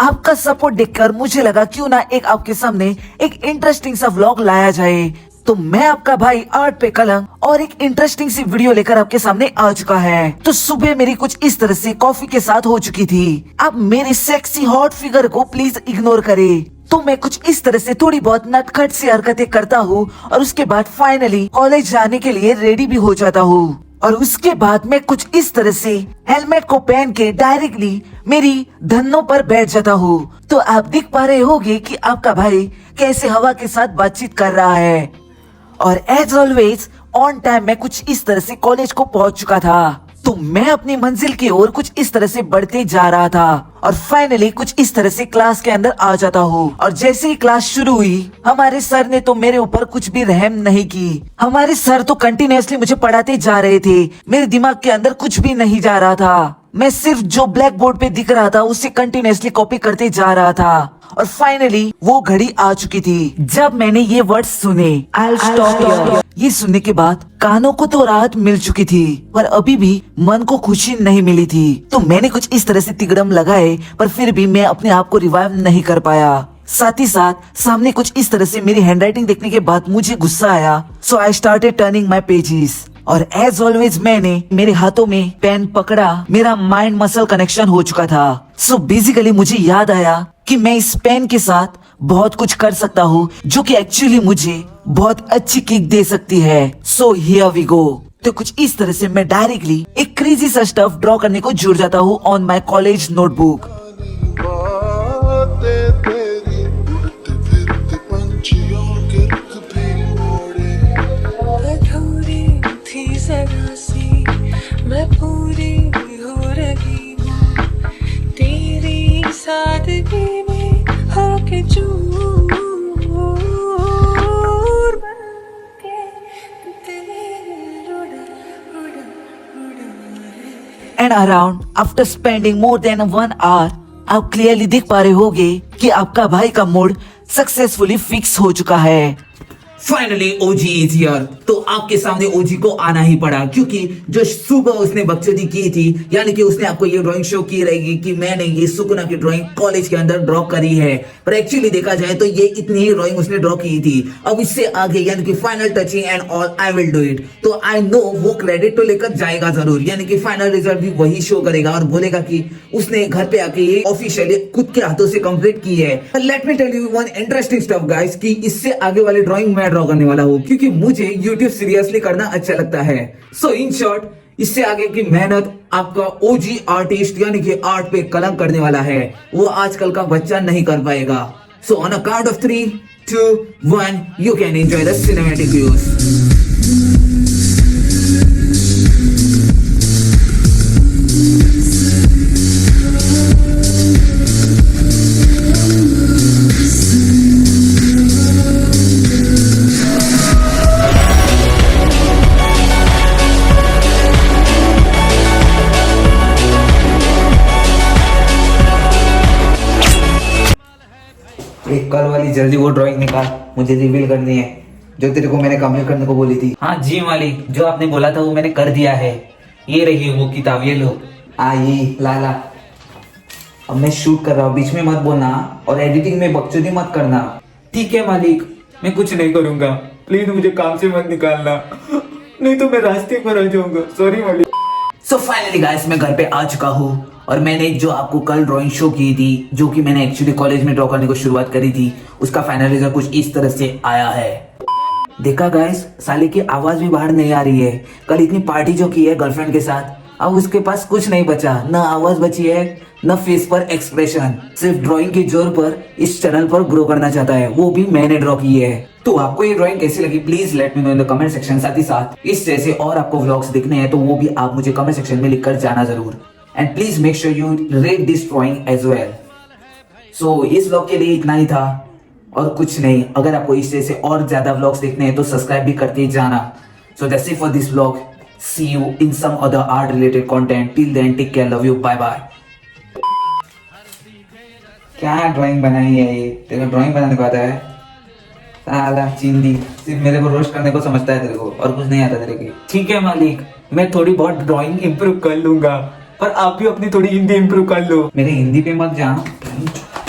आपका सपोर्ट देखकर मुझे लगा क्यों ना एक आपके सामने एक इंटरेस्टिंग सा व्लॉग लाया जाए। तो मैं आपका भाई आर्ट पे कलंक और एक इंटरेस्टिंग सी वीडियो लेकर आपके सामने आ चुका है। तो सुबह मेरी कुछ इस तरह से कॉफी के साथ हो चुकी थी। अब मेरे सेक्सी हॉट फिगर को प्लीज इग्नोर करे। तो मैं कुछ इस तरह से थोड़ी बहुत नटखट सी हरकतें करता हूँ और उसके बाद फाइनली कॉलेज जाने के लिए रेडी भी हो जाता हूँ। और उसके बाद मैं कुछ इस तरह से हेलमेट को पहन के डायरेक्टली मेरी धन्नों पर बैठ जाता हूँ। तो आप देख पा रहे होंगे कि आपका भाई कैसे हवा के साथ बातचीत कर रहा है। और एज ऑलवेज ऑन टाइम मैं कुछ इस तरह से कॉलेज को पहुंच चुका था। तो मैं अपनी मंजिल की ओर कुछ इस तरह से बढ़ते जा रहा था और फाइनली कुछ इस तरह से क्लास के अंदर आ जाता हूँ। और जैसे ही क्लास शुरू हुई हमारे सर ने तो मेरे ऊपर कुछ भी रहम नहीं की। हमारे सर तो कंटिन्यूअसली मुझे पढ़ाते जा रहे थे। मेरे दिमाग के अंदर कुछ भी नहीं जा रहा था। मैं सिर्फ जो ब्लैक बोर्ड पे दिख रहा था उसे कंटिन्यूअसली कॉपी करते जा रहा था। और फाइनली वो घड़ी आ चुकी थी जब मैंने ये वर्ड्स सुने, I'll stop here। ये सुनने के बाद कानों को तो राहत मिल चुकी थी पर अभी भी मन को खुशी नहीं मिली थी। तो मैंने कुछ इस तरह से तिगड़म लगाए पर फिर भी मैं अपने आप को रिवाइव नहीं कर पाया। साथ ही साथ सामने कुछ इस तरह से मेरी हैंडराइटिंग देखने के बाद मुझे गुस्सा आया। So I started turning my pages. और एज ऑलवेज मैंने मेरे हाथों में पेन पकड़ा। मेरा माइंड मसल कनेक्शन हो चुका था। सो बेसिकली मुझे याद आया कि मैं इस पेन के साथ बहुत कुछ कर सकता हूँ जो कि एक्चुअली मुझे बहुत अच्छी किक दे सकती है। So here we go. तो कुछ इस तरह से मैं डायरेक्टली एक क्रेजी सा स्टफ ड्रॉ करने को जुड़ जाता हूँ ऑन माई कॉलेज नोटबुक। मैं पूरी हो रही हूँ तेरी सादगी में होके चूर बनके and around after spending more than 1 hour आप क्लियरली देख पा रहे होगे कि आपका भाई का मूड सक्सेसफुली फिक्स हो चुका है। Finally OG is here. तो आपके सामने ओजी को आना ही पड़ा क्योंकि जो सुबह उसने बकचोदी की थी, यानी कि उसने आपको ये ड्राइंग शो की रहेगी कि मैंने ये सुकुना की ड्राइंग कॉलेज के अंदर ड्रॉ करी है। पर एक्चुअली देखा जाए तो ये इतनी ही ड्राइंग उसने ड्रॉ की थी। अब इससे आगे यानी कि final touching and all I will do it. तो आई नो वो क्रेडिट तो लेकर जाएगा जरूर, यानी कि फाइनल रिजल्ट भी वही शो करेगा और बोलेगा कि उसने घर पे आके ये ऑफिशियली खुद के हाथों से कंप्लीट की है। Let me tell you one interesting stuff guys कि इससे आगे वाली ड्राइंग मैं ड्रॉ करने वाला हूँ क्योंकि मुझे YouTube सीरियसली करना अच्छा लगता है। सो इन शॉर्ट इससे आगे की मेहनत आपका ओजी आर्टिस्ट यानी कि आर्ट पे कलंक करने वाला है, वो आजकल का बच्चा नहीं कर पाएगा। So on a count of 3, 2, 1 you can enjoy the cinematic views. एक कल वाली जल्दी वो ड्राइंग निकाल, मुझे रिवील करनी है जो तेरे को मैंने कंप्लीट करने को बोली थी। हाँ जी मालिक, जो आपने बोला था वो मैंने कर दिया है। ये रही वो किताब, ये लो। आई लाला, अब मैं शूट कर रहा हूँ, बीच में मत बोलना और एडिटिंग में बकचोदी मत करना। ठीक है मालिक, मैं कुछ नहीं करूंगा। प्लीज मुझे काम से मत निकालना, नहीं तो मैं रास्ते पर आ जाऊंगा। सॉरी मालिक। सो फाइनली गाइस मैं घर पे आ चुका हूँ और मैंने जो आपको कल ड्राइंग शो की थी, जो कि मैंने एक्चुअली कॉलेज में ड्रॉ करने को शुरुआत करी थी, उसका फाइनल रिजल्ट कुछ इस तरह से आया है। देखा गाइस, साले की आवाज भी बाहर नहीं आ रही है। कल इतनी पार्टी जो की है गर्लफ्रेंड के साथ, अब उसके पास कुछ नहीं बचा, न आवाज बची है न फेस पर एक्सप्रेशन। सिर्फ ड्राइंग के जोर पर इस चैनल पर ग्रो करना चाहता है, वो भी मैंने ड्रॉ की है। तो आपको ये ड्राइंग कैसी लगी please let me know in the comment section. साथ ही साथ इस जैसे और आपको व्लॉग्स दिखने हैं तो वो भी आप मुझे कमेंट सेक्शन में लिखकर जाना जरूर। And please make sure you rate this drawing as well. So इस व्लॉग के लिए इतना ही था और कुछ नहीं। अगर आपको इस जैसे और ज्यादा व्लॉग्स देखने हैं तो सब्सक्राइब भी करके जाना। So that's it for this vlog. See you in some other art related content. Till then take care, love you, bye bye. क्या ड्राइंग बनाई है ये? तेरे को ड्राइंग बनाने को आता है? साला चिंदी, सिर्फ मेरे को रोस्ट करने को समझता है तेरे को, और कुछ नहीं आता तेरे को। ठीक है मालिक, मैं थोड़ी बहुत ड्राइंग इम्प्रूव कर लूंगा, पर आप भी अपनी थोड़ी हिंदी इम्प्रूव कर लो। मेरे हिंदी पे मत जा। भाई